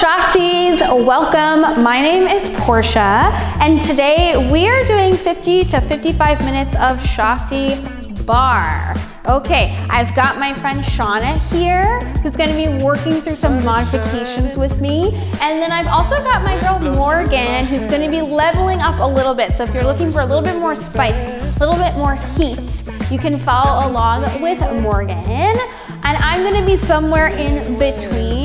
Shaktis, welcome. My name is Portia, and today we are doing 50 to 55 minutes of Shakti barre. Okay, I've got my friend Shauna here, who's gonna be working through some modifications with me. And then I've also got my girl Morgan, who's gonna be leveling up a little bit. So if you're looking for a little bit more spice, a little bit more heat, you can follow along with Morgan. And I'm gonna be somewhere in between.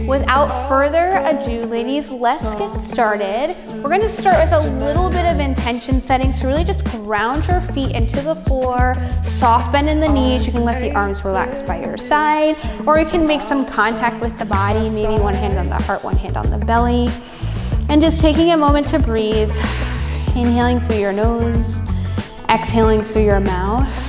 Without further ado, ladies, let's get started. We're gonna start with a little bit of intention setting. So really just ground your feet into the floor, soft bend in the knees. You can let the arms relax by your side, or you can make some contact with the body, maybe one hand on the heart, one hand on the belly. And just taking a moment to breathe, inhaling through your nose, exhaling through your mouth.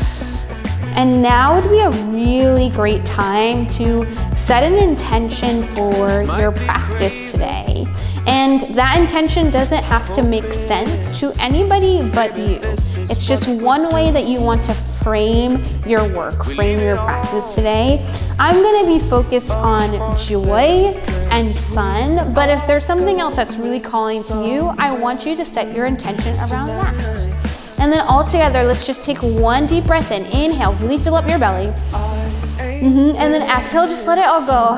And now would be a really great time to set an intention for your practice today. And that intention doesn't have to make sense to anybody but you. It's just one way that you want to frame your work, frame your practice today. I'm gonna be focused on joy and fun, but if there's something else that's really calling to you, I want you to set your intention around that. And then all together, let's just take one deep breath in. Inhale, really fill up your belly. And then exhale, just let it all go.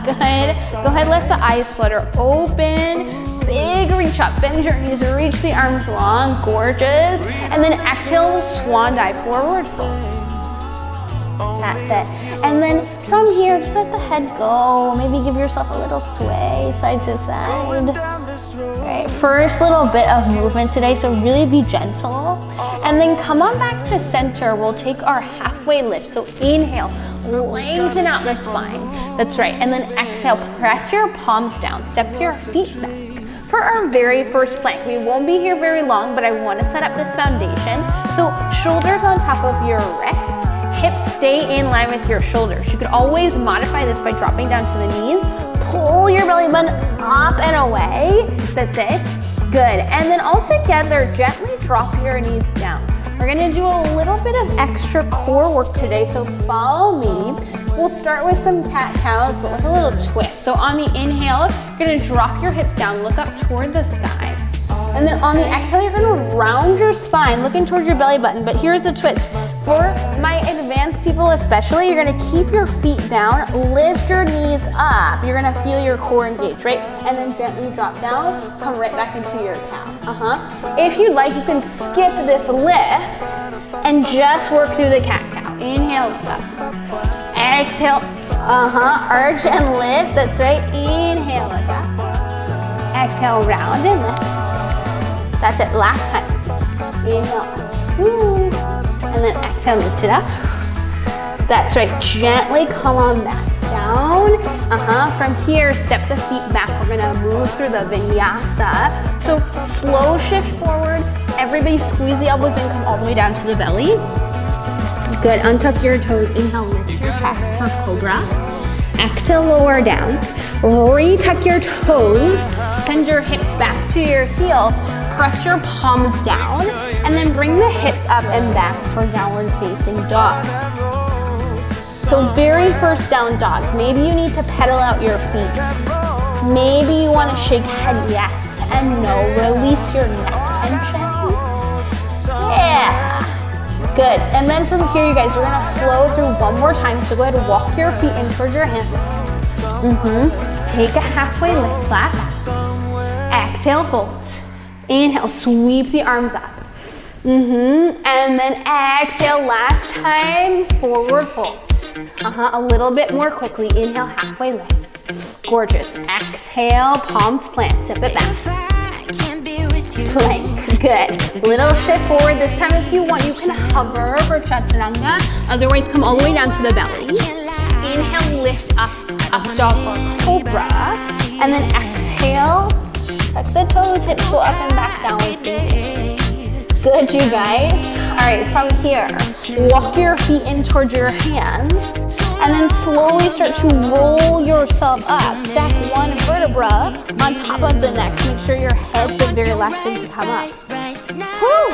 Good. Go ahead, let the eyes flutter open. Big reach up, bend your knees, reach the arms long, gorgeous. And then exhale, swan dive, forward fold. That's it. And then from here, just let the head go. Maybe give yourself a little sway, side to side. All right, first little bit of movement today, so really be gentle. And then come on back to center. We'll take our halfway lift. So inhale, lengthen out the spine. That's right. And then exhale, press your palms down, step your feet back. For our very first plank, we won't be here very long, but I want to set up this foundation. So shoulders on top of your wrist. Hips stay in line with your shoulders. You could always modify this by dropping down to the knees. Pull your belly button up and away. That's it. Good. And then all together, gently drop your knees down. We're gonna do a little bit of extra core work today, so follow me. We'll start with some cat-cows, but with a little twist. So on the inhale, you're gonna drop your hips down, look up toward the sky. And then on the exhale, you're gonna round your spine, looking toward your belly button. But here's the twist. For my advanced people especially, you're gonna keep your feet down, lift your knees up. You're gonna feel your core engage, right? And then gently drop down, come right back into your cow. If you'd like, you can skip this lift and just work through the cat-cow. Inhale, lift up. Exhale, arch and lift, that's right. Inhale, lift up. Exhale, round and lift. That's it, last time. Inhale, and then exhale, lift it up. That's right, gently come on back down. From here, step the feet back. We're gonna move through the vinyasa. So slow shift forward. Everybody squeeze the elbows in, come all the way down to the belly. Good, untuck your toes. Inhale, lift your chest for cobra. Exhale, lower down. Retuck your toes. Send your hips back to your heels. Press your palms down, and then bring the hips up and back for downward facing dog. So very first down dog, maybe you need to pedal out your feet. Maybe you want to shake head yes and no. Release your neck tension. Yeah. Good. And then from here, you guys, we're going to flow through one more time. So go ahead and walk your feet in towards your hands. Take a halfway lift, flat back. Exhale, fold. Inhale, sweep the arms up. And then exhale, last time, forward fold. A little bit more quickly. Inhale, halfway lift. Gorgeous. Exhale, palms plant, step it back. Plank, good. Little shift forward. This time if you want, you can hover for chaturanga. Otherwise, come all the way down to the belly. Inhale, lift up, up dog or cobra. And then exhale, tuck the toes, hips go up and back, downward facing. Good, you guys. All right, from here, walk your feet in towards your hands, and then slowly start to roll yourself up. Stack one vertebra on top of the next. Make sure your head's the very last thing to come up. Whew.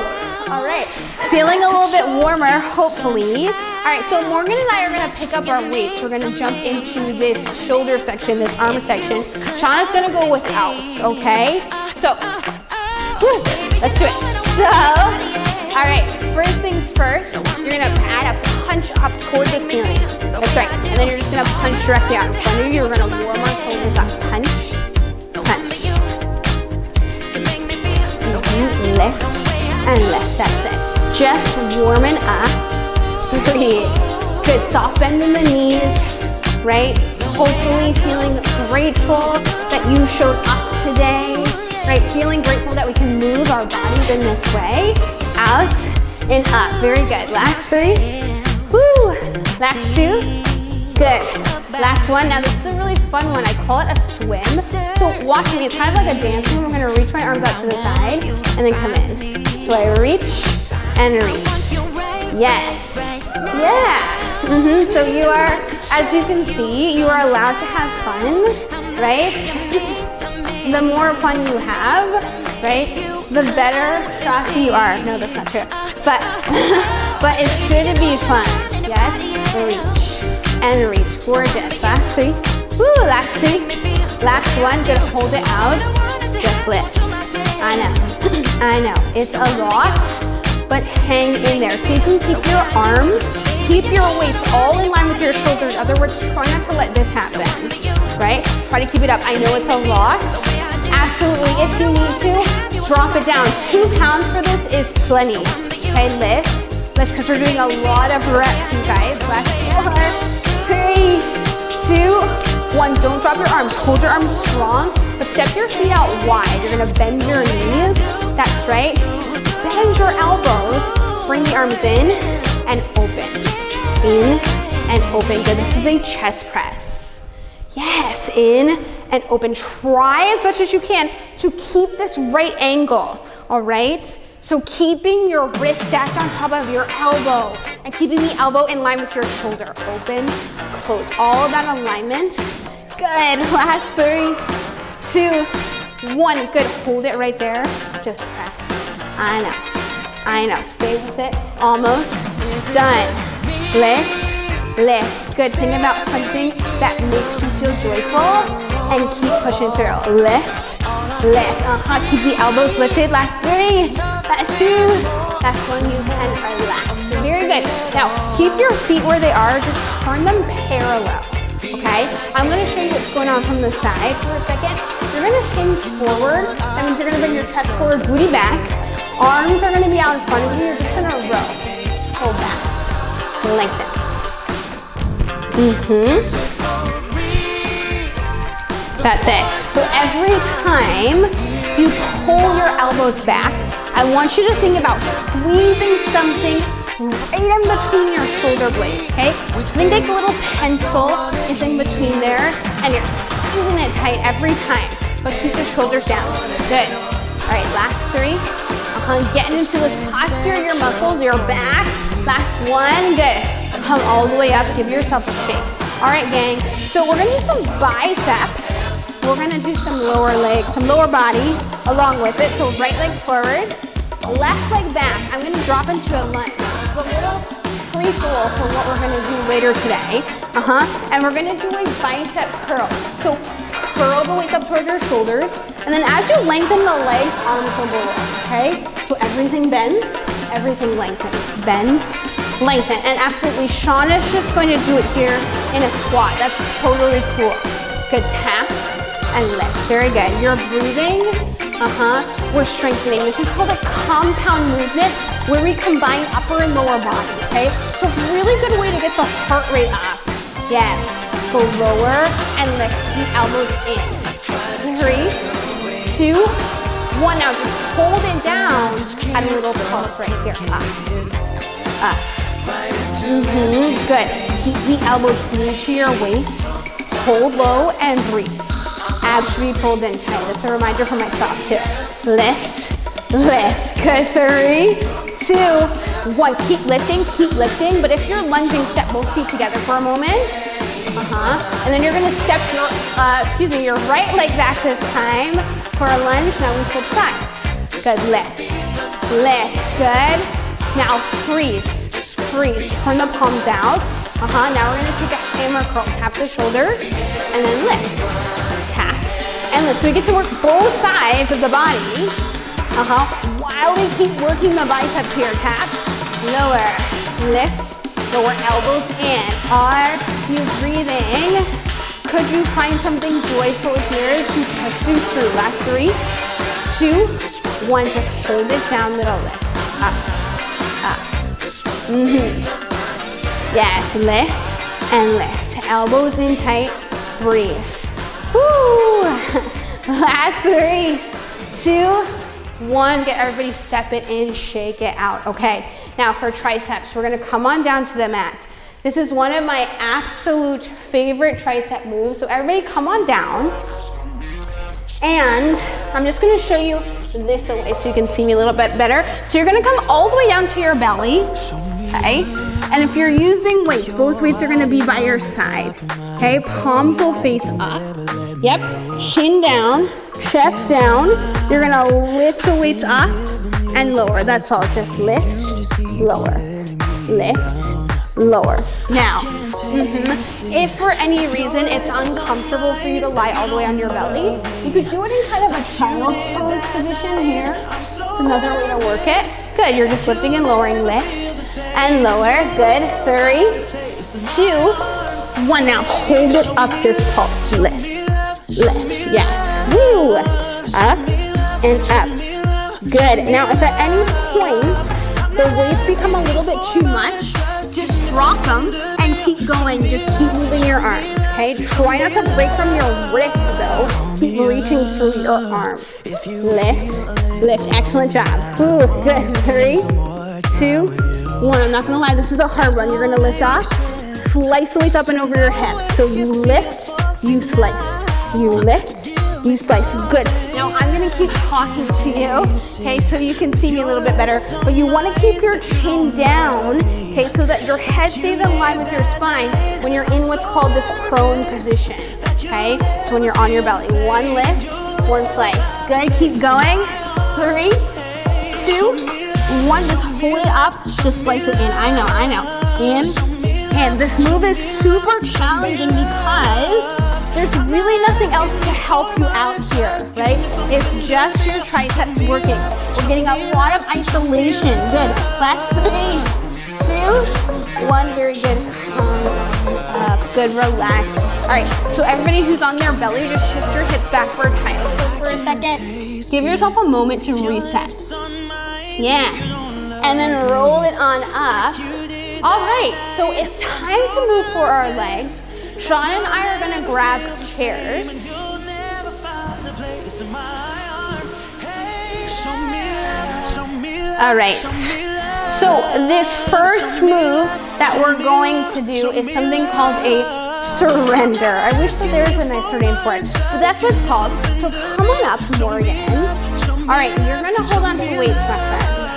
All right, feeling a little bit warmer, hopefully. All right, so Morgan and I are gonna pick up our weights. We're gonna jump into this shoulder section, this arm section. Shauna's gonna go without, okay? So, let's do it. So, all right, first things first, you're gonna add a punch up toward the ceiling. That's right, and then you're just gonna punch directly out in front of you. You're gonna warm our shoulders up. Punch, punch. Lift and lift, that's it. Just warming up. Breathe. Good, soft bend in the knees, right? Hopefully feeling grateful that you showed up today, right? Feeling grateful that we can move our bodies in this way. Out and up, very good. Last 3, woo. Last 2, good. Last one, now this is a really fun one. I call it a swim. So watch me, it's kind of like a dance move. I'm gonna reach my arms out to the side and then come in. So I reach and reach. Yes. Yeah. So you are, as you can see, you are allowed to have fun, right? The more fun you have, right, the better Shakti you are. No, that's not true. But it's good to be fun. Yes. Reach and reach. Gorgeous. Last 3. Woo. Last 2. Last one. Good. Hold it out. Just lift. I know. It's a lot, but hang in there. So you can keep your arms, keep your weights all in line with your shoulders. In other words, try not to let this happen, right? Try to keep it up. I know it's a lot. Absolutely, if you need to, drop it down. 2 pounds for this is plenty. Okay, lift, because we're doing a lot of reps, you guys. Last 4, 3, 2, 1. Don't drop your arms. Hold your arms strong, but step your feet out wide. You're gonna bend your knees. That's right. Bend your elbows. Bring the arms in and open. In and open. Good. This is a chest press. Yes, in and open. Try as much as you can to keep this right angle, all right? So keeping your wrist stacked on top of your elbow and keeping the elbow in line with your shoulder. Open, close. All of that alignment. Good. Last 3, 2, 1. Good. Hold it right there. Just press. I know. Stay with it. Almost done. Lift, lift. Good. Think about something that makes you feel joyful and keep pushing through. Lift, lift. Keep the elbows lifted. Last 3. Last 2. Last 1. You can relax. Very good. Now, keep your feet where they are. Just turn them parallel. Okay? I'm going to show you what's going on from the side for a second. You're going to hinge forward. That means you're going to bring your chest forward, booty back. Arms are going to be out in front of you. You're just going to row. Hold back. Lengthen. That's it. So every time you pull your elbows back, I want you to think about squeezing something right in between your shoulder blades, okay? So think like a little pencil is in between there, and you're squeezing it tight every time, but keep your shoulders down. Good. All right, last 3. Getting into this posture, your muscles, your back. Last 1, good. Come all the way up, give yourself a shake. All right, gang, so we're gonna do some biceps. We're gonna do some lower leg, some lower body along with it. So right leg forward, left leg back. I'm gonna drop into a lunge. It's a little preschool for what we're gonna do later today. And we're gonna do a bicep curl. So curl the weight up towards your shoulders, and then as you lengthen the legs, arms will go up, okay? So everything bends, everything lengthens. Bend, lengthen, and absolutely, Shauna's just going to do it here in a squat. That's totally cool. Good, tap and lift. Very good. You're breathing, we're strengthening. This is called a compound movement where we combine upper and lower body, okay? So it's a really good way to get the heart rate up. Yes. Go lower and lift the elbows in. 3, 2, 1. Now just hold it down. Add a little pulse right here. Up. Good. Keep the elbows glued to your waist. Hold low and breathe. Abs should be pulled in tight. That's a reminder for myself too. Lift, lift. Good. 3, 2, 1. Keep lifting. But if you're lunging, step both feet together for a moment. And then you're gonna step your right leg back this time for a lunge. Now we switch sides. Good, lift, lift, good. Now freeze, freeze, turn the palms out. Now we're gonna take a hammer curl, tap the shoulders, and then lift, tap, and lift. So we get to work both sides of the body, while we keep working the biceps here, tap, lower, lift, lower elbows in. Are you breathing? Could you find something joyful here to push you through? Last 3, 2, 1, just hold it down, little lift, up, up. Yes, lift and lift. Elbows in tight, breathe. Woo! Last 3, 2, 1. Get everybody step it in, shake it out. Okay, now for triceps, we're gonna come on down to the mat. This is one of my absolute favorite tricep moves. So everybody come on down. And I'm just gonna show you this away so you can see me a little bit better. So you're gonna come all the way down to your belly, okay? And if you're using weights, both weights are gonna be by your side, okay? Palms will face up, yep. Chin down, chest down. You're gonna lift the weights up and lower. That's all, just lift, lower, lift, lower. Now, if for any reason it's uncomfortable for you to lie all the way on your belly, you could do it in kind of a child's pose position here. It's another way to work it. Good, you're just lifting and lowering, lift and lower. Good, 3, 2, 1. Now hold it up, this pulse, lift, lift, yes, woo, up and up. Good, now if at any point the weights become a little bit too much, just drop them and keep going. Just keep moving your arms, okay? Try not to break from your wrist though. Keep reaching through your arms. Lift, lift, excellent job. Ooh, good, 3, 2, 1. I'm not gonna lie, this is a hard one. You're gonna lift off, slice the weights up and over your hips. So you lift, you slice, you lift, you slice. Good. Now I'm gonna keep talking to you, okay, so you can see me a little bit better, but you wanna keep your chin down, okay, so that your head stays in line with your spine when you're in what's called this prone position, okay? So when you're on your belly, 1 lift, 1 slice. Good, keep going. 3, 2, 1, just hold it up, just slice it in. I know. In, and this move is super challenging because there's really nothing else to help you out here, right? It's just your triceps working. We're getting a lot of isolation. Good. Last 3, 2, 1. Very good. Good. Relax. All right. So everybody who's on their belly, just shift your hips back for a child's pose for a second. Give yourself a moment to reset. Yeah. And then roll it on up. All right. So it's time to move for our legs. Sean and I are gonna grab chairs. All right, so this first move that we're going to do is something called a surrender. I wish that there was a nicer name for it, but that's what it's called. So come on up, Morgan. All right, you're gonna hold on to weights, my friends.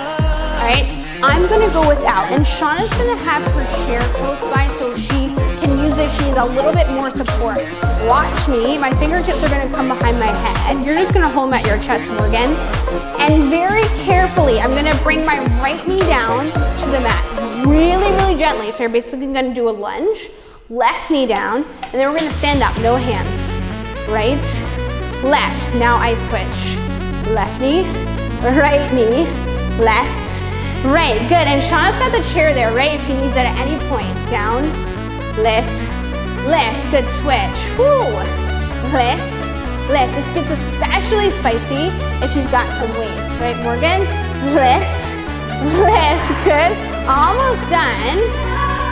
All right, I'm gonna go without, and Sean is gonna have her chair close by so she can use it. She needs a little bit more support. Watch me. My fingertips are gonna come behind my head. You're just gonna hold them at your chest, Morgan. And very carefully, I'm gonna bring my right knee down to the mat. Really, really gently. So you're basically gonna do a lunge. Left knee down. And then we're gonna stand up, no hands. Right, left. Now I switch. Left knee, right knee, left, right. Good. And Shauna's got the chair there, right? If she needs it at any point. Down, lift, lift. Good, switch. Woo. Lift, lift. This gets especially spicy if you've got some weights, right, Morgan? Lift, lift. Good. Almost done.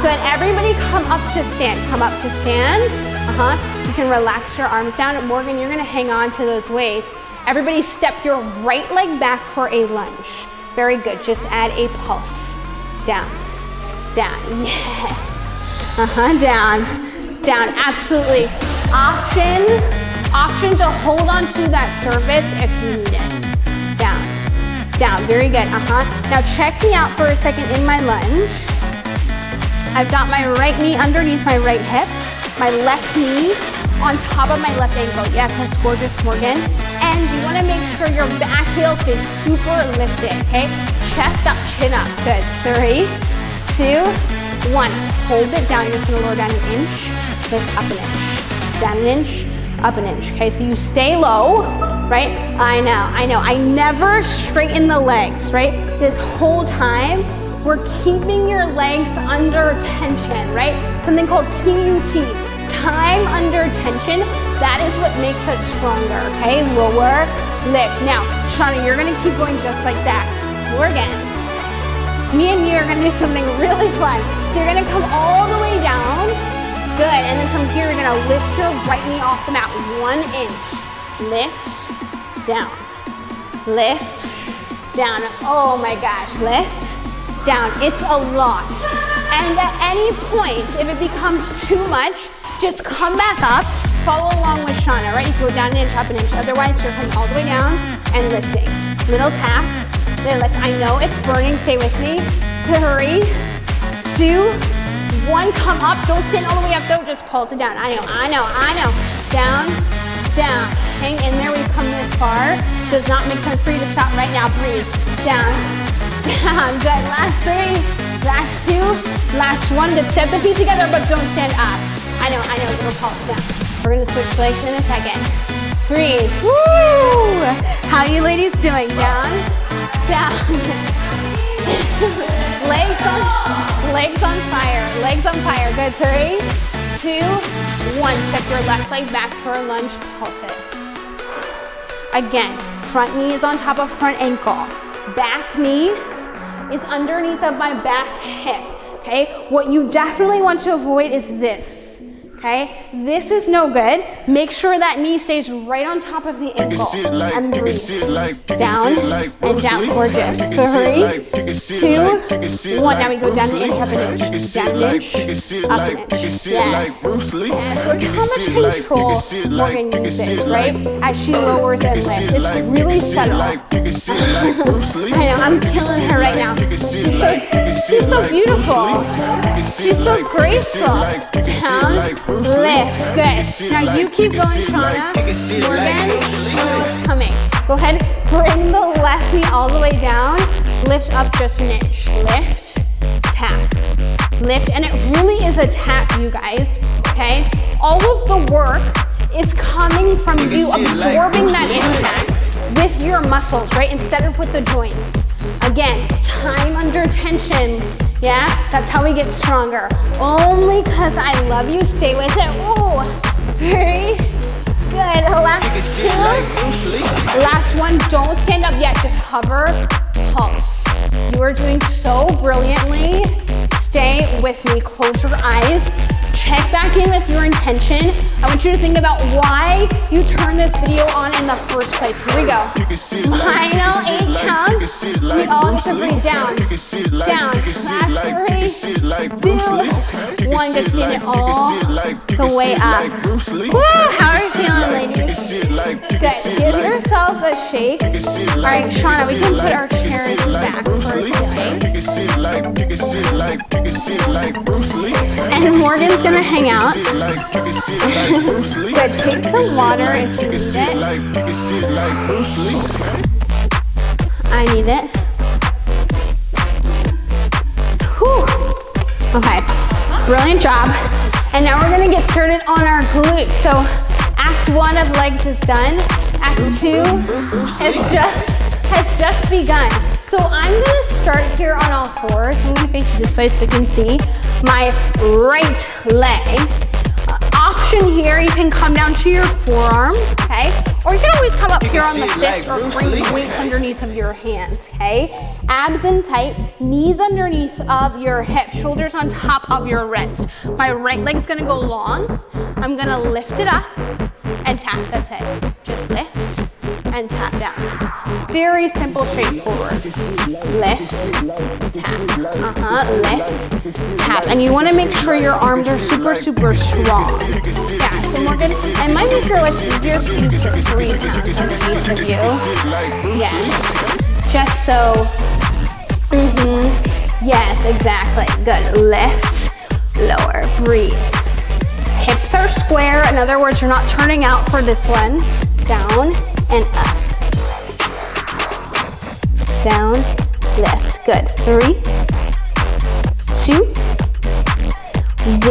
Good. Everybody come up to stand. Come up to stand. You can relax your arms down. Morgan, you're gonna hang on to those weights. Everybody step your right leg back for a lunge. Very good. Just add a pulse. Down, down. Yes. Down, down, absolutely. Option to hold on to that surface if you need it. Down, down, very good, Now check me out for a second in my lunge. I've got my right knee underneath my right hip. my left knee on top of my left ankle. Yes, that's gorgeous, Morgan. And you want to make sure your back heel stays super lifted, okay? Chest up, chin up. Good. 3, 2, 1. Hold it down. You're just going to lower down an inch, lift up an inch, down an inch, up an inch. Okay, so you stay low, right? I know. I never straighten the legs, right? This whole time, we're keeping your legs under tension, right? Something called TUT, time under tension. That is what makes us stronger, okay? Lower, lift. Now, Shauna, you're gonna keep going just like that. Morgan, me and you are gonna do something really fun. So you're gonna come all the way down. Good, and then from here, you're gonna lift your right knee off the mat 1 inch. Lift, down, lift, down. Oh my gosh, lift, down. It's a lot. And at any point, if it becomes too much, just come back up, follow along with Shauna, right? You can go down an inch, up an inch. Otherwise, you're coming all the way down and lifting. Little tap, little lift. I know it's burning, stay with me. 3, 2, 1, come up. Don't stand all the way up though, just pulse it down. I know. Down, down. Hang in there, we've come this far. Does not make sense for you to stop right now. Breathe. Down, down. Good. Last 3, last 2, last 1. Just step the feet together, but don't stand up. I know, little pulse down. We're gonna switch legs in a second. 3, woo! How you ladies doing? Down, down. legs on fire. Good. 3, 2, 1. Step your left leg back for a lunge, pulse it. Again, front knee is on top of front ankle. Back knee is underneath of my back hip, okay? What you definitely want to avoid is this. Okay, this is no good. Make sure that knee stays right on top of the ankle and breathe. Down and down, gorgeous. 3, 2, 1. Now we go down an inch, up an inch. Down an inch, up an inch. Yes. Look how much control Morgan uses, right? As she lowers and lifts. It's really subtle. I know, I'm killing her right now. She's so beautiful. She's so graceful. Down. Lift, good. Now you keep going, Shauna. Morgan, coming. Go ahead, bring the left knee all the way down. Lift up just an inch. Lift, tap, lift. And it really is a tap, you guys, okay? All of the work is coming from you absorbing that impact with your muscles, right? Instead of with the joints. Again, time under tension. Yeah, that's how we get stronger. Only because I love you. Stay with it. Ooh, 3, good. Last 2, last 1. Don't stand up yet. Just hover, pulse. You are doing so brilliantly. Stay with me. Close your eyes. Check back in with your intention. I want you to think about why you turned this video on in the first place. Here we go. Final 8 counts. We all get to breathe down. Down. Last 3, 2, 1. Just stand it all the way up. Woo! How are you feeling, ladies? Good. Give yourselves a shake. All right, Shauna, we can put our chairs back for today. And Morgan's gonna hang out. Good, take some water if you need it. I need it. Whew. Okay, brilliant job. And now we're gonna get started on our glutes. So act 1 of legs is done. Act 2 has just begun. So I'm gonna start here on all 4s. I'm gonna face you this way so you can see my right leg. Option here, you can come down to your forearms, okay? Or you can always come up here on the fist or bring the weights underneath of your hands, okay? Abs in tight, knees underneath of your hips, shoulders on top of your wrist. My right leg's gonna go long. I'm gonna lift it up and tap, that's it. Just lift and tap down. Very simple, straightforward. Lift, tap, lift, tap. And you wanna make sure your arms are super, super strong. Yeah, so we're gonna, and might make your life easier if you just 3 counts underneath of you. Yes, just so, yes, exactly. Good, lift, lower, breathe. hips are square. In other words, you're not turning out for this one. Down and up. Down, lift. Good. 3, 2,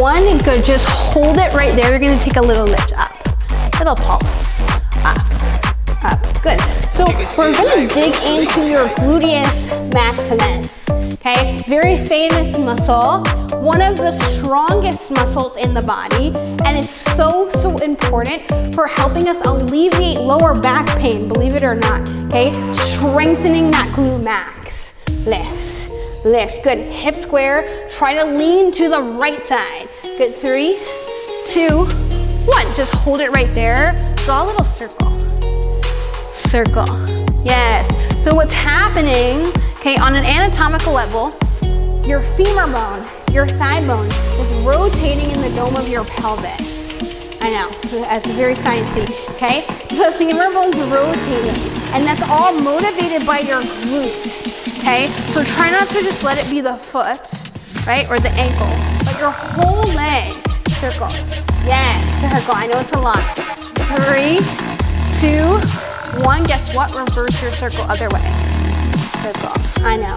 1. Good. Just hold it right there. You're going to take a little lift up. Little pulse. Up. Up. Good. So we're going to dig into your gluteus maximus. Okay, very famous muscle, one of the strongest muscles in the body, and it's so important for helping us alleviate lower back pain, believe it or not, okay? Strengthening that glute max. Lift, lift, good. Hip square, try to lean to the right side. Good, 3, 2, 1. Just hold it right there. Draw a little circle. Circle, yes. So what's happening, okay, on an anatomical level, your femur bone, your thigh bone is rotating in the dome of your pelvis. I know, that's very sciencey, okay? The femur bone's rotating, and that's all motivated by your glute, okay? So try not to just let it be the foot, right, or the ankle, but your whole leg. Circle, yes, circle. I know it's a lot. 3, 2, 1. Guess what? Reverse your circle other way. Circle. I know.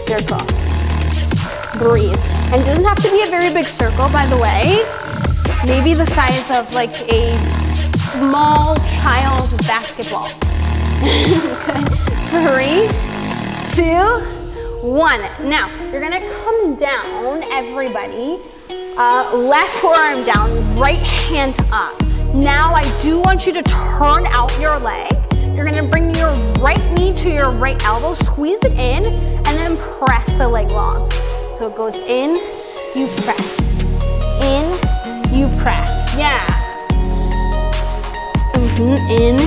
Circle. Breathe. And it doesn't have to be a very big circle, by the way. Maybe the size of like a small child's basketball. Good. 3, 2, 1. Now, you're gonna come down, everybody. Left forearm down, right hand up. Now I do want you to turn out your leg. You're gonna bring your right knee to your right elbow, squeeze it in, and then press the leg long. So it goes in, you press. In, you press. Yeah. In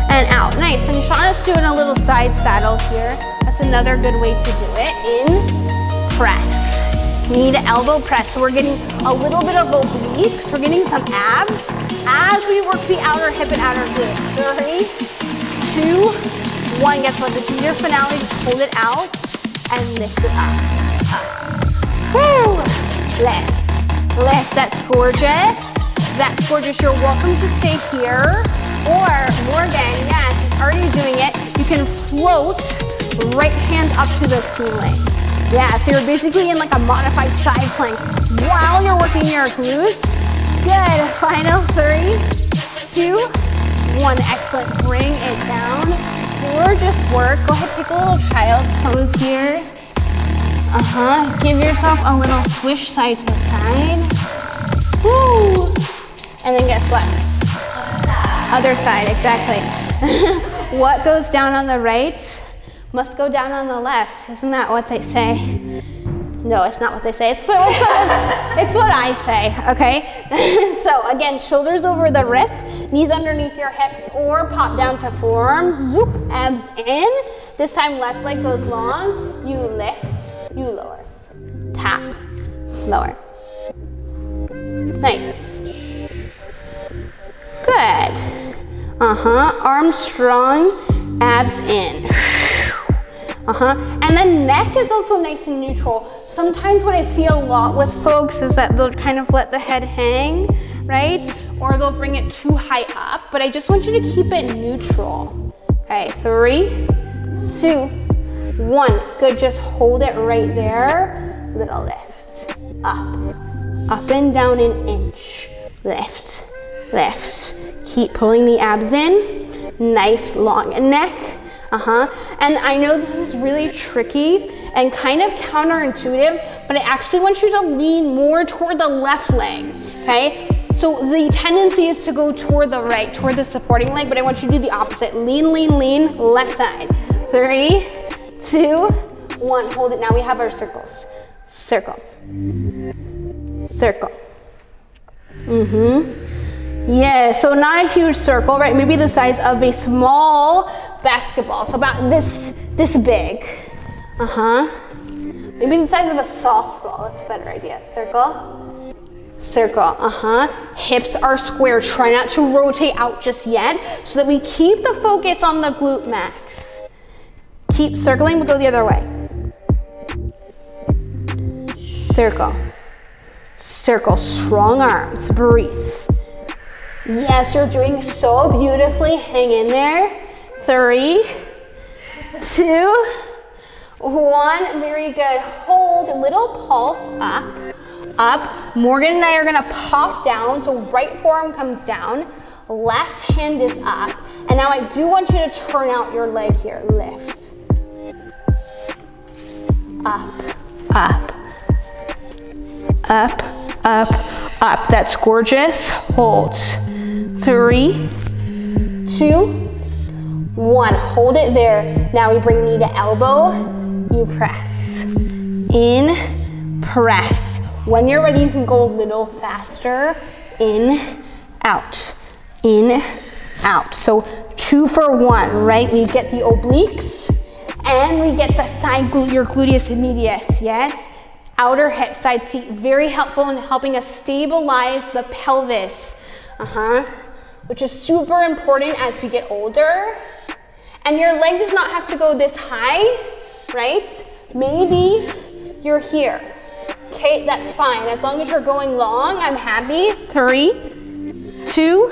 and out. Nice. And Shauna's doing a little side saddle here. That's another good way to do it. In, press. Knee to elbow press. So we're getting a little bit of obliques. We're getting some abs as we work the outer hip and outer glute. 3, 2, 1. Guess what? This is your finale. Just hold it out and lift it up. Up. Woo! Lift. Lift. That's gorgeous. That's gorgeous. You're welcome to stay here. Or Morgan, yes, it's already doing it. You can float right hand up to the ceiling. Yeah, so you're basically in like a modified side plank while you're working your glutes. Good. Final 3, 2, 1. Excellent. Bring it down. Gorgeous work. Go ahead, take a little child's pose here. Give yourself a little swish side to side. Woo! And then guess what? Other side, exactly. What goes down on the right must go down on the left. Isn't that what they say? No, it's not what they say. It's what I say, okay? So again, shoulders over the wrist, knees underneath your hips, or pop down to forearms. Zoop, abs in. This time left leg goes long. You lift, you lower. Tap, lower. Nice. Good. Arms strong, abs in. And then neck is also nice and neutral. Sometimes what I see a lot with folks is that they'll kind of let the head hang, right? Or they'll bring it too high up, but I just want you to keep it neutral. Okay, 3, 2, 1. Good, just hold it right there. Little lift. Up and down an inch. Lift, lift. Keep pulling the abs in. Nice long neck. And I know this is really tricky and kind of counterintuitive, but I actually want you to lean more toward the left leg, okay? So the tendency is to go toward the right, toward the supporting leg, but I want you to do the opposite. Lean, lean, lean, left side. 3, 2, 1. Hold it. Now we have our circles. Circle. Circle. Yeah, so not a huge circle, right? Maybe the size of a small basketball, so about this big. Maybe the size of a softball. That's a better idea. Circle, circle. Hips are square. Try not to rotate out just yet, so that we keep the focus on the glute max. Keep circling, but go the other way. Circle, circle, strong arms, breathe. Yes, you're doing so beautifully, hang in there. 3, 2, 1, very good. Hold, a little pulse, up, up. Morgan and I are gonna pop down, so right forearm comes down, left hand is up. And now I do want you to turn out your leg here, lift. Up, up, up, up, up. That's gorgeous, hold. 3, 2, 1, hold it there. Now we bring knee to elbow, you press. In, press. When you're ready, you can go a little faster. In, out, in, out. So 2 for 1, right? We get the obliques and we get the side glute, your gluteus medius, yes? Outer hip side seat, very helpful in helping us stabilize the pelvis, which is super important as we get older. And your leg does not have to go this high, right? Maybe you're here. Okay, that's fine. As long as you're going long, I'm happy. 3, 2,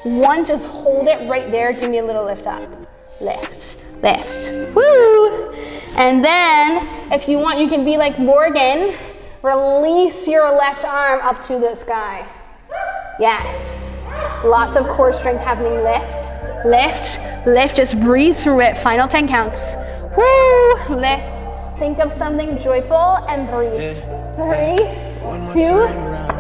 1, just hold it right there. Give me a little lift up. Lift, lift, woo! And then, if you want, you can be like Morgan. Release your left arm up to the sky. Yes. Lots of core strength happening. Lift, lift, lift. Just breathe through it. Final 10 counts. Woo! Lift. Think of something joyful and breathe. 3, 2,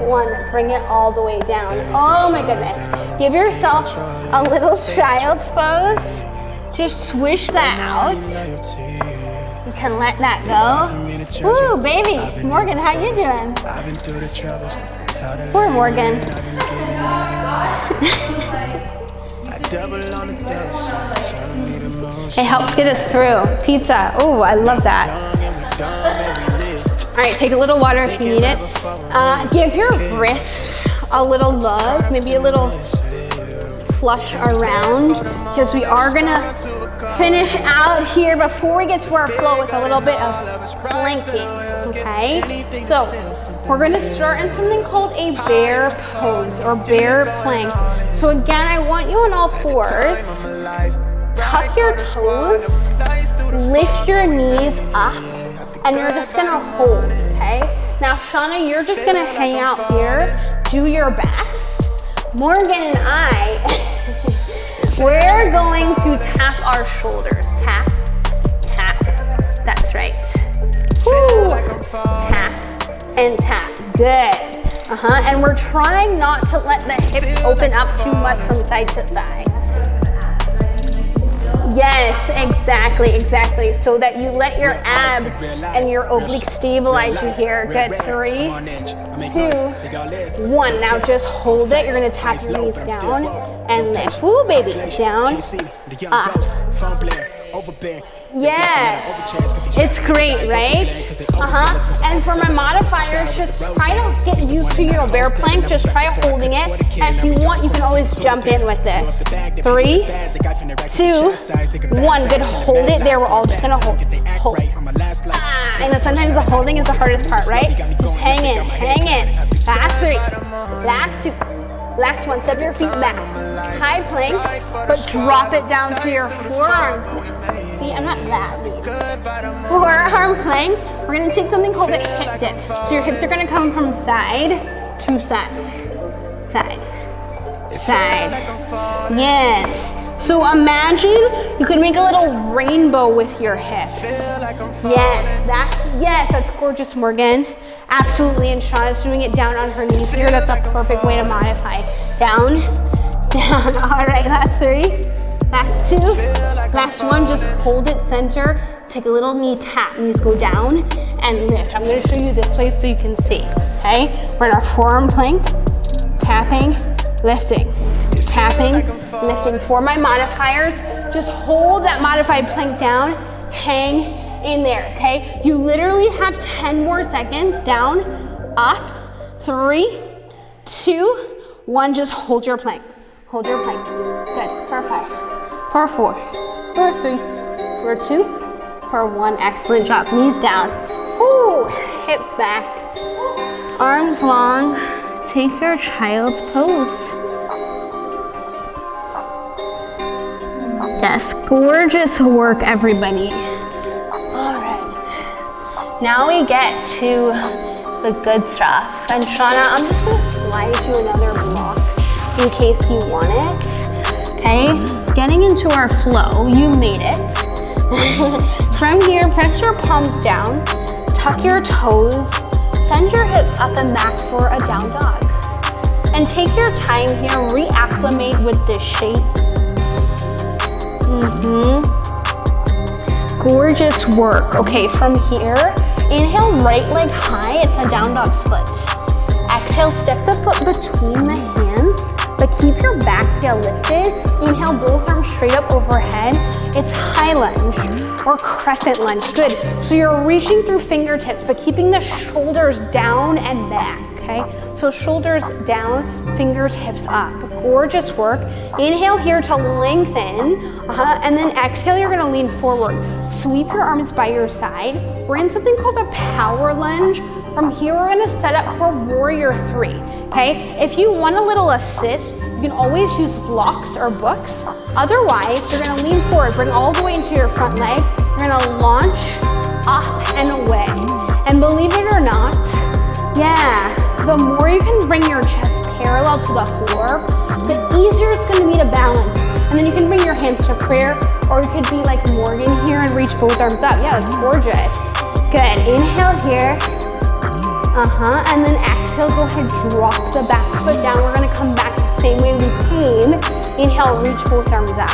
1. Bring it all the way down. Oh my goodness. Give yourself a little child's pose. Just swish that out. You can let that go. Woo, baby. Morgan, how you doing? Poor Morgan. It helps get us through. Pizza. Oh, I love that. All right, take a little water if you need it. Give your wrist a little love, maybe a little flush around, because we are gonna finish out here before we get to our flow with a little bit of planking, okay? So we're gonna start in something called a bear pose or bear plank. So again, I want you on all fours. Tuck your toes, lift your knees up, and you're just gonna hold, okay? Now, Shauna, you're just gonna hang out here, do your best. Morgan and I, we're going to tap our shoulders. Tap, tap, that's right. Woo! Tap and tap, good. And we're trying not to let the hips open up too much from side to side. Yes, exactly, exactly. So that you let your abs and your obliques stabilize you here. Good, 3, 2, 1. Now just hold it. You're gonna tap your knees down and lift. Woo, baby, down, up. Yes, it's great, right? And for my modifiers, just try to get used to your bear plank. Just try holding it. And if you want, you can always jump in with this. 3, 2, 1. Good, hold it there. We're all just gonna hold. Hold. I know sometimes the holding is the hardest part, right? Just hang in, hang in. Last 3, last 2. Last 1, step your feet back. High plank, but drop it down to your forearm. See, I'm not that lean. Forearm plank, we're gonna take something called a hip dip. So your hips are gonna come from side to side. Side, side. Yes. So imagine you could make a little rainbow with your hips. Yes, that's gorgeous, Morgan. Absolutely, and Shauna's doing it down on her knees here. That's a perfect way to modify. Down, down. All right, last 3, last 2, last 1. Just hold it center. Take a little knee tap. Knees go down and lift. I'm going to show you this way so you can see. Okay, we're in our forearm plank. Tapping, lifting, tapping, lifting. For my modifiers, just hold that modified plank down. Hang in there, okay? You literally have 10 more seconds. Down, up, 3, 2, 1. Just hold your plank. Hold your plank. Good. For 5, for 4, for 3, for 2, for 1. Excellent job. Knees down. Ooh, hips back. Arms long, take your child's pose. Yes, gorgeous work, everybody. All right, now we get to the good stuff. And Shauna, I'm just gonna slide you another block in case you want it. Okay, getting into our flow, you made it. From here, press your palms down, tuck your toes, send your hips up and back for a down dog. And take your time here, reacclimate with this shape. Gorgeous work. Okay, from here, inhale, right leg high, it's a down dog split. Exhale, step the foot between the hands, but keep your back heel lifted. Inhale, both arms straight up overhead. It's high lunge or crescent lunge. Good. So you're reaching through fingertips, but keeping the shoulders down and back, okay? So shoulders down, fingertips up. Gorgeous work. Inhale here to lengthen, and then exhale, you're gonna lean forward. Sweep your arms by your side. We're in something called a power lunge. From here, we're gonna set up for warrior 3, okay? If you want a little assist, you can always use blocks or books. Otherwise, you're gonna lean forward, bring all the way into your front leg. You're gonna launch up and away. And believe it or not, yeah, the more you can bring your chest parallel to the floor, the easier it's gonna be to balance. And then you can bring your hands to prayer, or you could be like Morgan here and reach both arms up. Yeah, that's gorgeous. Good, inhale here. And then exhale, go ahead, drop the back foot down. We're gonna come back the same way we came. Inhale, reach both arms up.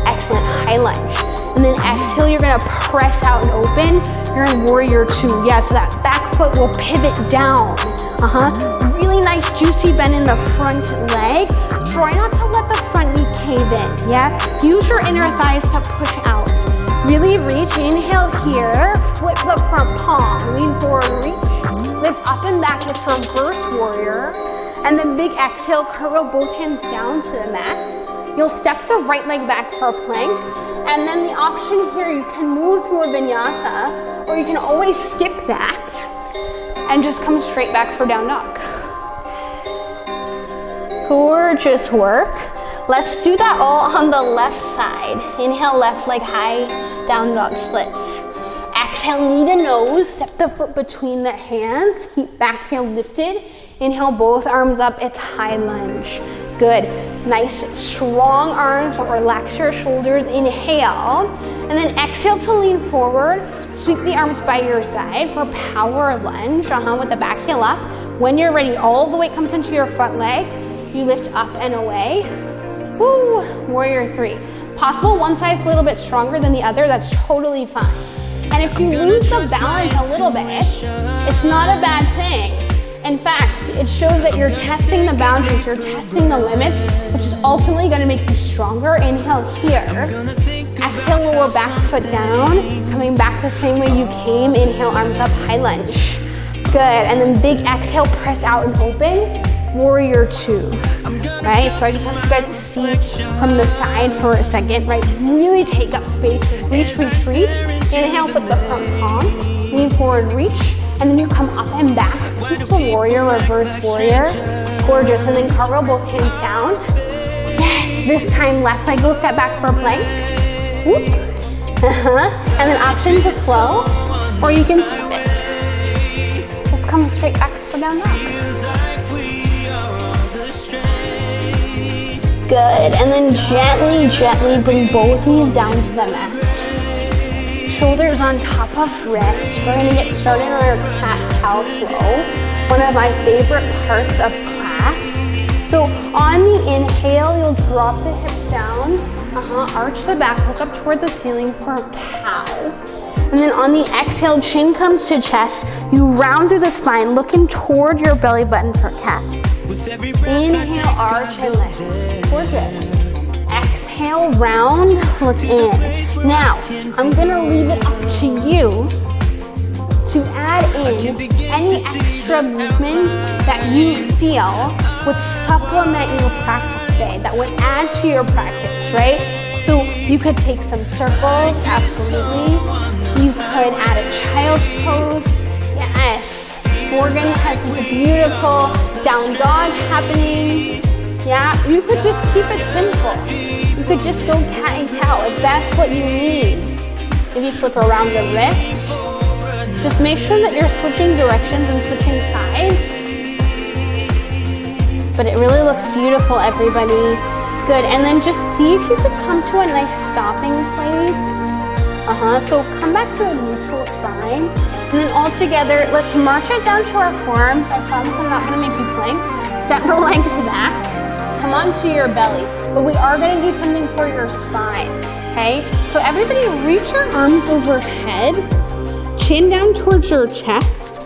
Excellent, high lunge. And then exhale, you're gonna press out and open. You're in warrior 2. Yeah, so that back foot will pivot down. Really nice juicy bend in the front leg. Try not to let the front knee cave in, yeah? Use your inner thighs to push out. Really reach, inhale here, flip the front palm, lean forward, reach. Lift up and back with reverse warrior. And then big exhale, curl both hands down to the mat. You'll step the right leg back for a plank. And then the option here, you can move through a vinyasa, or you can always skip that and just come straight back for down dog. Gorgeous work. Let's do that all on the left side. Inhale, left leg high, down dog split. Exhale, knee to nose, step the foot between the hands, keep back heel lifted. Inhale, both arms up, it's high lunge. Good, nice strong arms, but relax your shoulders, inhale. And then exhale to lean forward, sweep the arms by your side for power lunge, with the back heel up. When you're ready, all the weight comes into your front leg. You lift up and away. Woo, warrior 3. Possible one side's a little bit stronger than the other, that's totally fine. And if you lose the balance a little bit, it's not a bad thing. In fact, it shows that you're testing the boundaries, you're testing the limits, which is ultimately gonna make you stronger. Inhale here. Exhale, lower back foot down. Coming back the same way you came. Inhale, arms up, high lunge. Good, and then big exhale, press out and open. Warrior 2, right? So I just want you guys to see from the side for a second, right? Really take up space, reach, reach, reach. Inhale, put the front palm, lean forward, reach, and then you come up and back. Peaceful warrior, reverse warrior. Gorgeous, and then cartwheel both hands down. Yes, this time left side, go step back for a plank. Whoop. And then option to flow, or you can skip it. Just come straight back for down dog. Good, and then gently, gently bring both knees down to the mat. Shoulders on top of wrist. We're gonna get started on our cat-cow flow, one of my favorite parts of class. So on the inhale, you'll drop the hips down, arch the back, look up toward the ceiling for a cow. And then on the exhale, chin comes to chest, you round through the spine, looking toward your belly button for cat. Inhale, arch and lift. Gorgeous. Exhale, round, look in. Now, I'm gonna leave it up to you to add in any extra movement that you feel would supplement your practice today, that would add to your practice, right? So you could take some circles, absolutely. You could add a child's pose, yes. Morgan has this beautiful down dog happening. Yeah, you could just keep it simple. You could just go cat and cow if that's what you need. Maybe flip around the wrist. Just make sure that you're switching directions and switching sides. But it really looks beautiful, everybody. Good, and then just see if you could come to a nice stopping place. So come back to a neutral spine. And then all together, let's march it down to our forearms. I promise I'm not gonna make you plank. Step the legs back. Come onto your belly. But we are gonna do something for your spine, okay? So everybody reach your arms overhead, chin down towards your chest.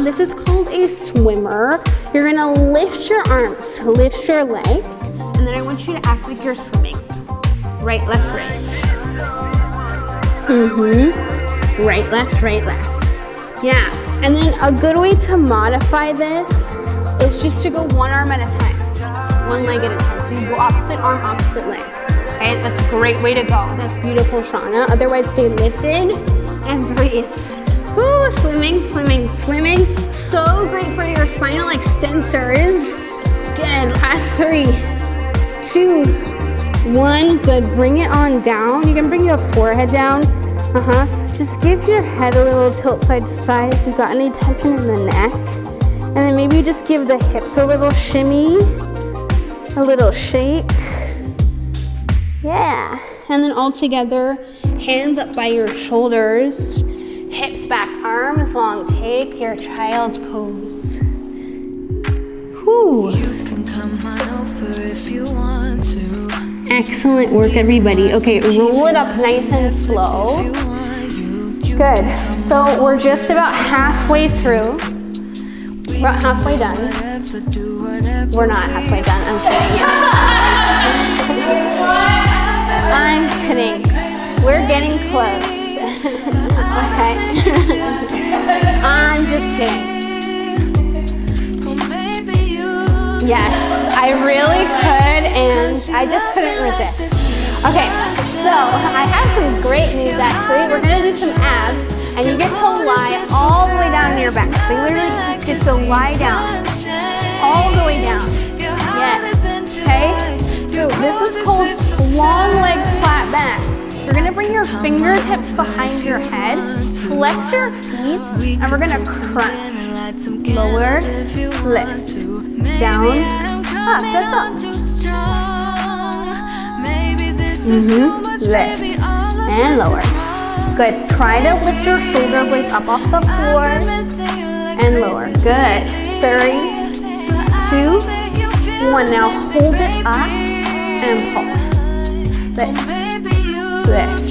This is called a swimmer. You're gonna lift your arms, lift your legs, and then I want you to act like you're swimming. Right, left, right. Right, left, right, left. Yeah, and then a good way to modify this is just to go one arm at a time, one leg at a time. So you go opposite arm, opposite leg. Okay, that's a great way to go. That's beautiful, Shauna. Otherwise, stay lifted and breathe. Woo, swimming, swimming, swimming. So great for your spinal extensors. Good, last 3, 2, 1. Good, bring it on down. You can bring your forehead down. Just give your head a little tilt side to side if you've got any tension in the neck. And then maybe just give the hips a little shimmy, a little shake. Yeah, and then all together, hands up by your shoulders, hips back, arms long. Take your child's pose. Whew. You can come on over if you want to. Excellent work, everybody. Okay, roll it up nice and slow. Good. So we're just about halfway through. We're about halfway done. We're not halfway done. I'm kidding. I'm kidding. We're getting close. Okay. I'm just kidding. Yes, I really could, and I just couldn't resist. Okay, so I have some great news actually. We're gonna do some abs, and you get to lie all the way down to your back. So you literally get to lie down, all the way down. Yes, okay? So this is called long leg flat back. You're gonna bring your fingertips behind your head, flex your feet, and we're gonna crunch. Lower, lift, down, up, that's up. Lift, and lower. Good, try to lift your shoulder blades up off the floor, and lower. Good, 3, 2, 1. Now hold it up, and pulse. Lift, lift,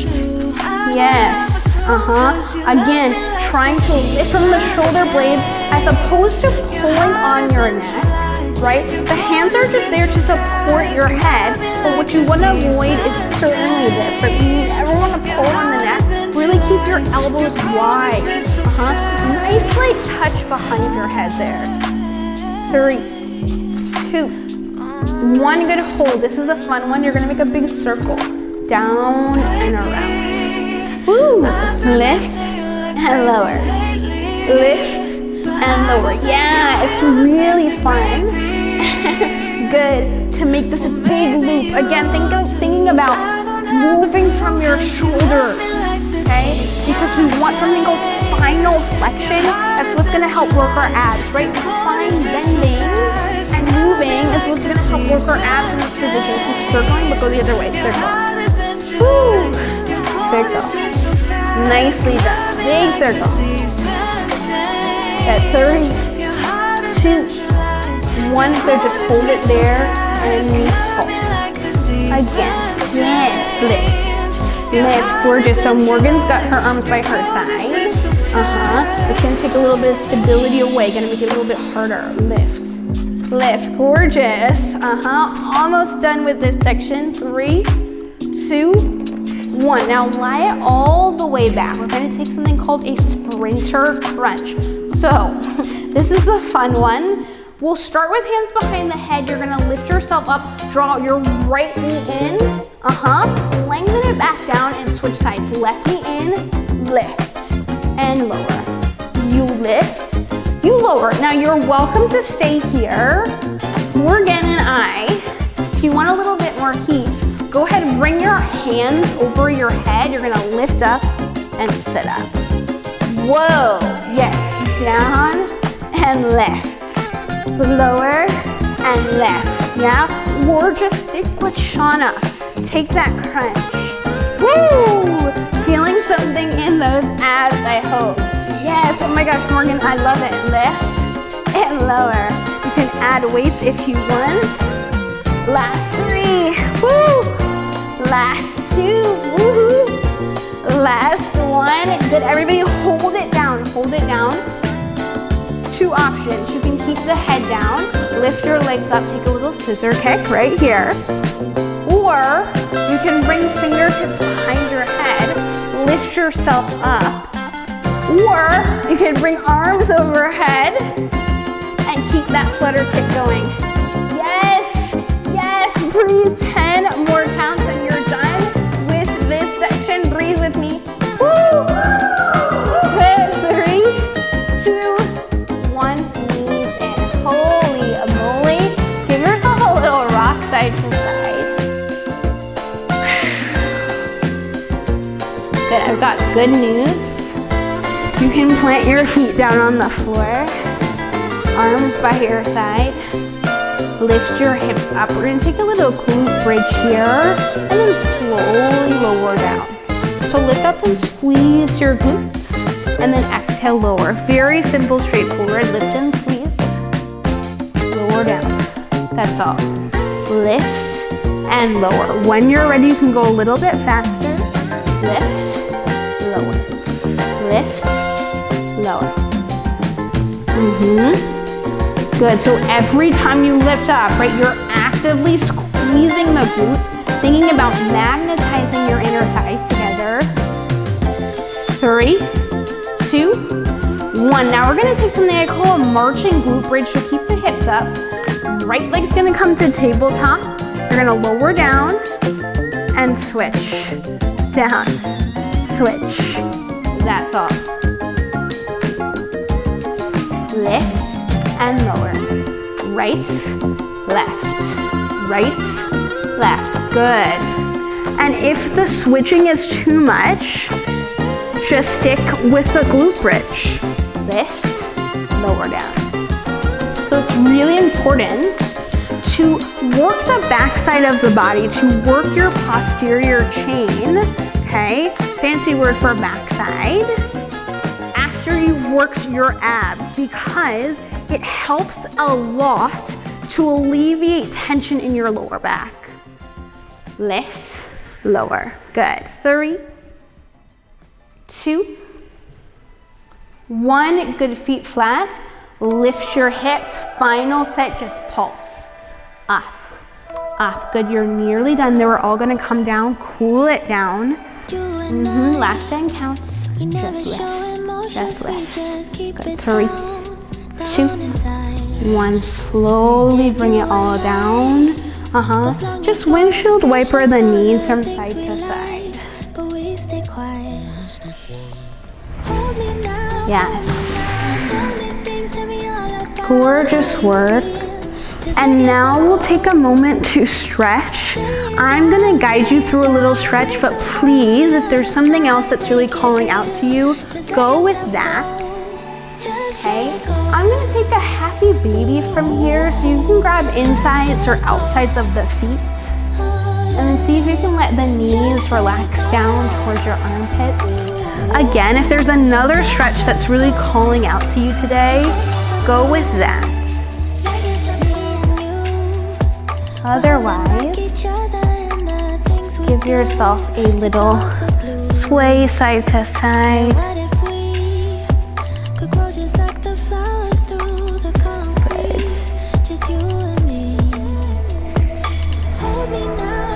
yes, Again, trying to lift from the shoulder blades as opposed to pulling on your neck, right? The hands are just there to support your head, but what you want to avoid is certainly this. But you never want to pull on the neck. Really keep your elbows wide. Nice light touch behind your head there. 3, 2, 1. Good hold. This is a fun one. You're going to make a big circle. Down and around. Woo! Lift and lower. Lift and lower. Yeah, it's really fun. Good to make this a big loop. Again, thinking about moving from your shoulders, okay? Because we want something called spinal flexion. That's what's going to help work our abs, right? Spine bending and moving is what's going to help work our abs in this position. Keep circling, but go the other way. Circle. Woo! Circle. Nicely done. Big circle. At 3, 2, 1. So just hold it there and pulse. Again. Yes. Lift. Lift. Gorgeous. So Morgan's got her arms by her side. It's going to take a little bit of stability away. Going to make it a little bit harder. Lift. Lift. Gorgeous. Almost done with this section. 3, 2, 1. Now lie it all the way back. We're going to take something called a sprinter crunch. So this is a fun one. We'll start with hands behind the head. You're going to lift yourself up, draw your right knee in, lengthen it back down and switch sides. Left knee in, lift and lower. You lift you lower. Now you're welcome to stay here. Morgan and I, if you want a little bit more heat, go ahead and bring your hands over your head. You're gonna lift up and sit up. Whoa, yes, down and lift. Lower and lift, yeah? Or just stick with Shauna. Take that crunch. Woo! Feeling something in those abs, I hope. Yes, oh my gosh, Morgan, I love it. Lift and lower. You can add weights if you want. Last 3, woo! Last 2, woohoo! Last 1, good, everybody hold it down, hold it down. 2 options, you can keep the head down, lift your legs up, take a little scissor kick right here. Or you can bring fingertips behind your head, lift yourself up. Or you can bring arms overhead and keep that flutter kick going. Yes, yes, breathe 10 more counts and you're done with this section. Breathe with me. Woo! Good, 3, 2, 1, knees in. Holy moly. Give yourself a little rock side to side. Good, I've got good news. You can plant your feet down on the floor, arms by your side, lift your hips up. We're gonna take a little glute bridge here, and then slowly lower down. So lift up and squeeze your glutes, and then exhale, lower. Very simple, straightforward, lift and squeeze, lower down. That's all. Lift and lower. When you're ready, you can go a little bit faster. Lift, lower, lift, lower. Good, so every time you lift up, right, you're actively squeezing the glutes, thinking about magnetizing your inner thighs together. 3, 2, 1. Now we're gonna take something I call a marching glute bridge, so keep the hips up. Right leg's gonna come to tabletop. You're gonna lower down and switch. Down, switch. That's all. Lift and lower. Right, left, right, left. Good. And if the switching is too much, just stick with the glute bridge. Lift, lower down. So it's really important to work the backside of the body, to work your posterior chain, okay? Fancy word for backside. After you've worked your abs, because it helps a lot to alleviate tension in your lower back. Lift, lower. Good. 3, 2, 1. Good, feet flat. Lift your hips. Final set, just pulse. Up, up. Good, you're nearly done. They were all gonna come down. Cool it down. Last 10 counts. Just lift. Just lift. Good. 3, 2, 1. Slowly bring it all down. Just windshield wiper the knees from side to side. Yes. Gorgeous work. And now we'll take a moment to stretch. I'm gonna guide you through a little stretch, but please, if there's something else that's really calling out to you, go with that. Okay, I'm gonna take a happy baby from here, so you can grab insides or outsides of the feet. And then see if you can let the knees relax down towards your armpits. Again, if there's another stretch that's really calling out to you today, go with that. Otherwise, give yourself a little sway side to side. Good.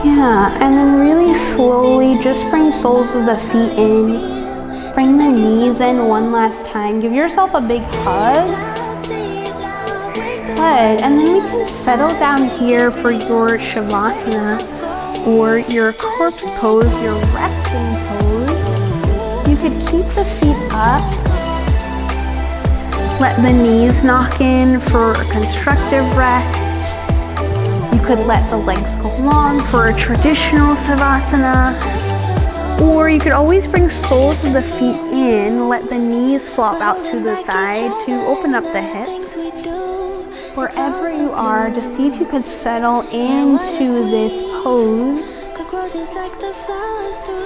Yeah, and then really slowly just bring soles of the feet in. Bring the knees in one last time. Give yourself a big hug. Good, and then we can settle down here for your Shavasana or your corpse pose, your resting pose. You could keep the feet up Let the knees knock in for a constructive rest. You could let the legs go long for a traditional Savasana. Or you could always bring soles of the feet in, let the knees flop out to the side to open up the hips. Wherever you are, just see if you could settle into this pose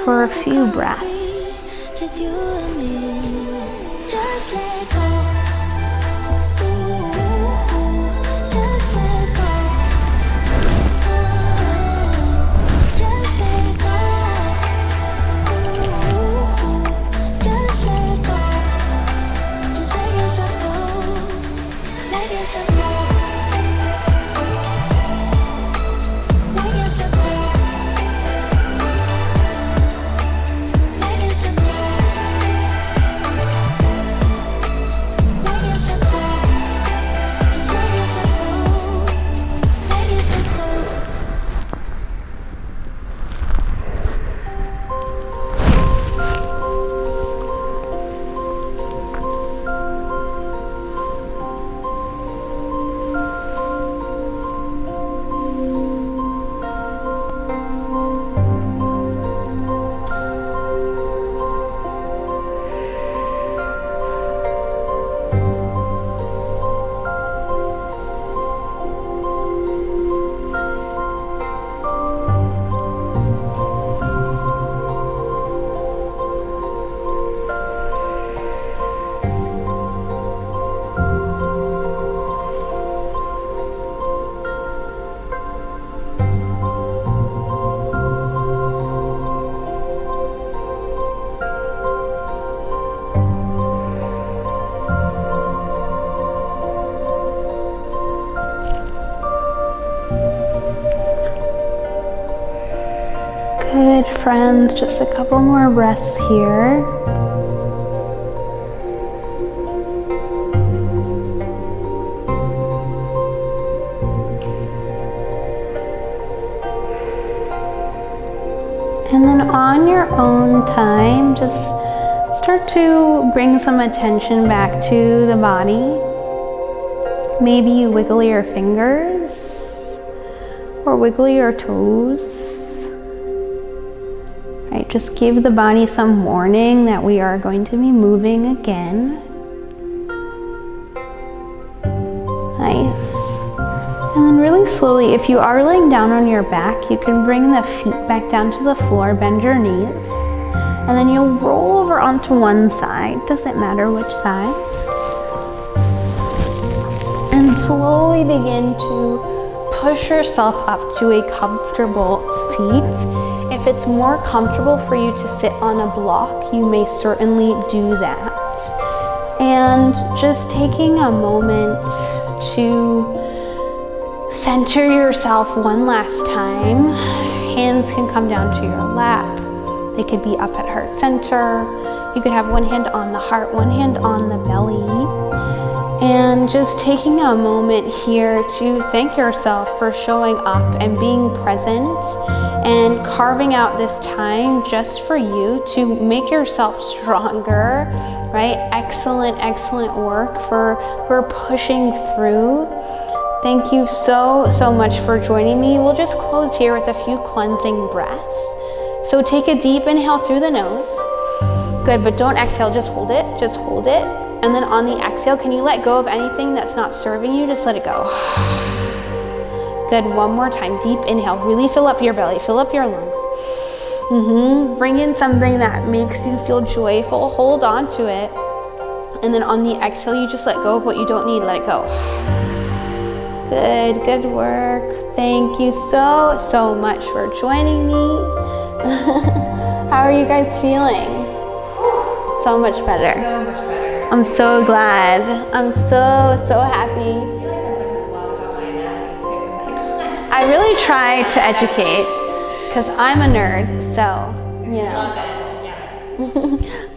for a few breaths. Good, friends, just a couple more breaths here. And then on your own time, just start to bring some attention back to the body. Maybe you wiggle your fingers or wiggle your toes. Right, just give the body some warning that we are going to be moving again. Nice. And then really slowly, if you are laying down on your back, you can bring the feet back down to the floor, bend your knees, and then you'll roll over onto one side, doesn't matter which side. And slowly begin to push yourself up to a comfortable seat. If it's more comfortable for you to sit on a block, you may certainly do that. And just taking a moment to center yourself one last time. Hands can come down to your lap. They could be up at heart center. You could have one hand on the heart, one hand on the belly. And just taking a moment here to thank yourself for showing up and being present and carving out this time just for you to make yourself stronger, right? Excellent, excellent work for pushing through. Thank you so much for joining me. We'll just close here with a few cleansing breaths. So take a deep inhale through the nose. Good, but don't exhale, just hold it, just hold it. And then on the exhale, can you let go of anything that's not serving you? Just let it go. Good, one more time, deep inhale. Really fill up your belly, fill up your lungs. Bring in something that makes you feel joyful, hold on to it. And then on the exhale, you just let go of what you don't need, let it go. Good, good work. Thank you so much for joining me. How are you guys feeling? So much better. So much better. I'm so glad. I'm so happy. I feel like I've learned a lot about my anatomy too. I really try to educate because I'm a nerd, so, you know.